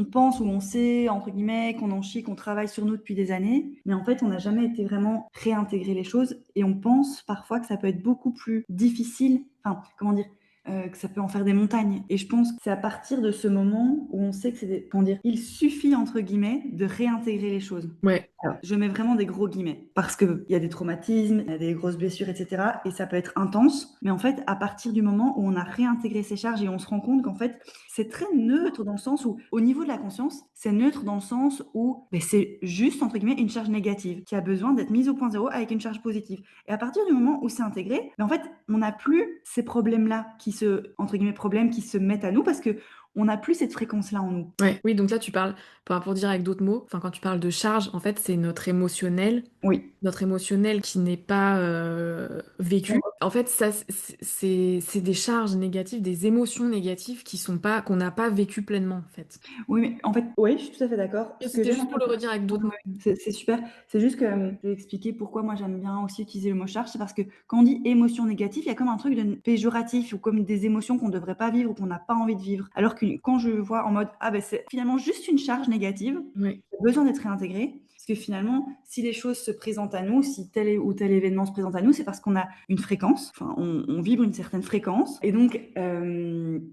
on pense ou on sait, entre guillemets, qu'on en chie, qu'on travaille sur nous depuis des années, mais en fait, on n'a jamais été vraiment réintégrer les choses et on pense parfois que ça peut être beaucoup plus difficile, enfin, comment dire, que ça peut en faire des montagnes. Et je pense que c'est à partir de ce moment où on sait que c'est des, comment dire, il suffit, entre guillemets, de réintégrer les choses. Ouais. Alors, je mets vraiment des gros guillemets parce qu'il y a des traumatismes, il y a des grosses blessures, etc. Et ça peut être intense. Mais en fait, à partir du moment où on a réintégré ces charges et on se rend compte qu'en fait, c'est très neutre dans le sens où, au niveau de la conscience, c'est neutre dans le sens où ben, c'est juste, entre guillemets, une charge négative qui a besoin d'être mise au point zéro avec une charge positive. Et à partir du moment où c'est intégré, ben, en fait, on n'a plus ces problèmes-là qui se, entre guillemets, problèmes qui se mettent à nous parce que on n'a plus cette fréquence-là en nous. Ouais, oui, donc là, tu parles, pour dire avec d'autres mots, enfin, quand tu parles de charge, en fait, c'est Oui. notre émotionnel qui n'est pas vécu. En fait, ça, c'est des charges négatives, des émotions négatives qui sont pas, qu'on n'a pas vécues pleinement, en fait. Oui, mais en fait, oui, je suis tout à fait d'accord. Ce que C'était j'aime juste un pour peu le redire avec d'autres mots. c'est super. C'est juste que je vais expliquer pourquoi moi j'aime bien aussi utiliser le mot charge. C'est parce que quand on dit émotion négative, il y a comme un truc de péjoratif ou comme des émotions qu'on ne devrait pas vivre ou qu'on n'a pas envie de vivre. Alors que quand je vois en mode, ah ben c'est finalement juste une charge négative, Ouais. qui a besoin d'être réintégrée. Parce que finalement, si les choses se présentent à nous, si tel ou tel événement se présente à nous, c'est parce qu'on a une fréquence, enfin on vibre une certaine fréquence. Et donc,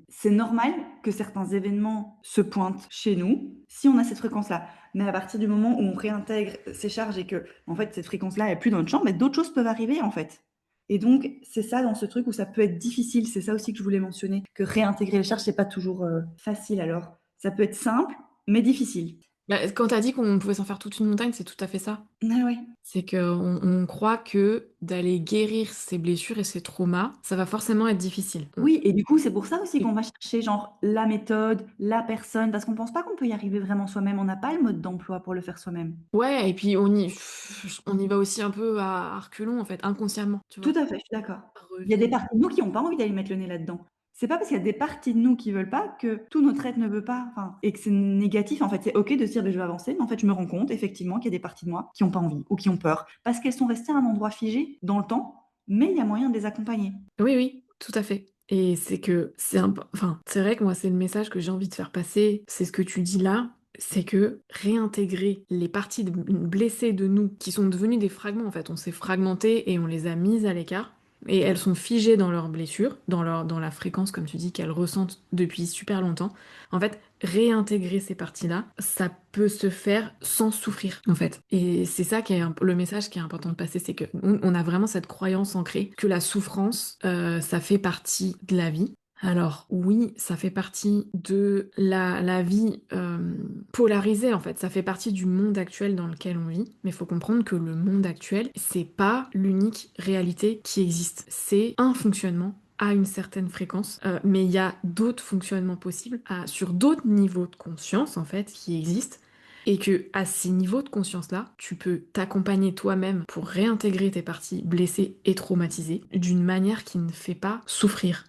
c'est normal que certains événements se pointent chez nous si on a cette fréquence-là. Mais à partir du moment où on réintègre ces charges et que, en fait, cette fréquence-là est plus dans notre champ, mais d'autres choses peuvent arriver, en fait. Et donc, c'est ça dans ce truc où ça peut être difficile. C'est ça aussi que je voulais mentionner, que réintégrer les charges, c'est pas toujours facile. Alors, ça peut être simple, mais difficile. Bah, quand t'as dit qu'on pouvait s'en faire toute une montagne, c'est tout à fait ça. Ah ouais. C'est qu'on on croit que d'aller guérir ses blessures et ses traumas, ça va forcément être difficile. Oui, et du coup, c'est pour ça aussi qu'on va chercher genre la méthode, la personne, parce qu'on pense pas qu'on peut y arriver vraiment soi-même. On n'a pas le mode d'emploi pour le faire soi-même. Ouais, et puis on y va aussi un peu à reculons, en fait, inconsciemment, tu Tout vois. à fait, je suis d'accord. Par Il y a des refus. parties de nous qui ont pas envie d'aller mettre le nez là-dedans. C'est pas parce qu'il y a des parties de nous qui veulent pas que tout notre être ne veut pas, enfin, et que c'est négatif. En fait, c'est OK de se dire, ben, je vais avancer, mais en fait, je me rends compte effectivement qu'il y a des parties de moi qui ont pas envie ou qui ont peur parce qu'elles sont restées à un endroit figé dans le temps, mais il y a moyen de les accompagner. Oui, oui, tout à fait. Et c'est que enfin, c'est vrai que moi, c'est le message que j'ai envie de faire passer. C'est ce que tu dis là. C'est que réintégrer les parties blessées de nous, qui sont devenues des fragments, en fait. On s'est fragmenté et on les a mises à l'écart. Et elles sont figées dans leurs blessures, dans la fréquence, comme tu dis, qu'elles ressentent depuis super longtemps. En fait, réintégrer ces parties-là, ça peut se faire sans souffrir, en fait. Et c'est ça qui est le message qui est important de passer, c'est que on a vraiment cette croyance ancrée que la souffrance, ça fait partie de la vie. Alors oui, ça fait partie de la vie polarisée en fait, ça fait partie du monde actuel dans lequel on vit, mais il faut comprendre que le monde actuel, c'est pas l'unique réalité qui existe, c'est un fonctionnement à une certaine fréquence, mais il y a d'autres fonctionnements possibles sur d'autres niveaux de conscience en fait qui existent. Et que à ces niveaux de conscience-là, tu peux t'accompagner toi-même pour réintégrer tes parties blessées et traumatisées d'une manière qui ne fait pas souffrir.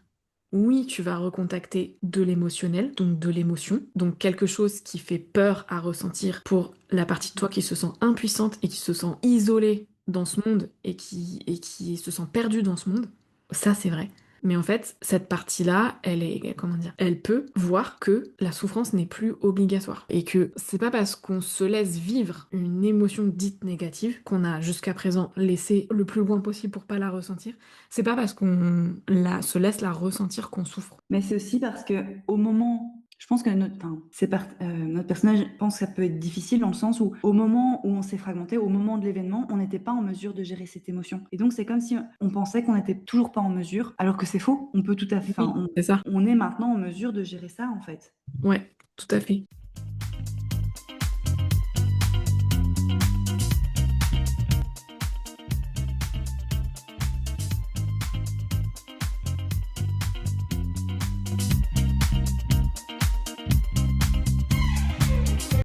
Oui, tu vas recontacter de l'émotionnel, donc de l'émotion, donc quelque chose qui fait peur à ressentir pour la partie de toi qui se sent impuissante et qui se sent isolée dans ce monde et qui se sent perdue dans ce monde. Ça, c'est vrai. Mais en fait, cette partie-là, elle est, comment dire, elle peut voir que la souffrance n'est plus obligatoire. Et que c'est pas parce qu'on se laisse vivre une émotion dite négative, qu'on a jusqu'à présent laissé le plus loin possible pour pas la ressentir, c'est pas parce qu'on se laisse la ressentir qu'on souffre. Mais c'est aussi parce que au moment, je pense que notre personnage pense que ça peut être difficile dans le sens où au moment où on s'est fragmenté, au moment de l'événement, on n'était pas en mesure de gérer cette émotion. Et donc c'est comme si on pensait qu'on n'était toujours pas en mesure, alors que c'est faux. On peut tout à fait, Oui, c'est ça. on est maintenant en mesure de gérer ça en fait. Ouais, tout à fait.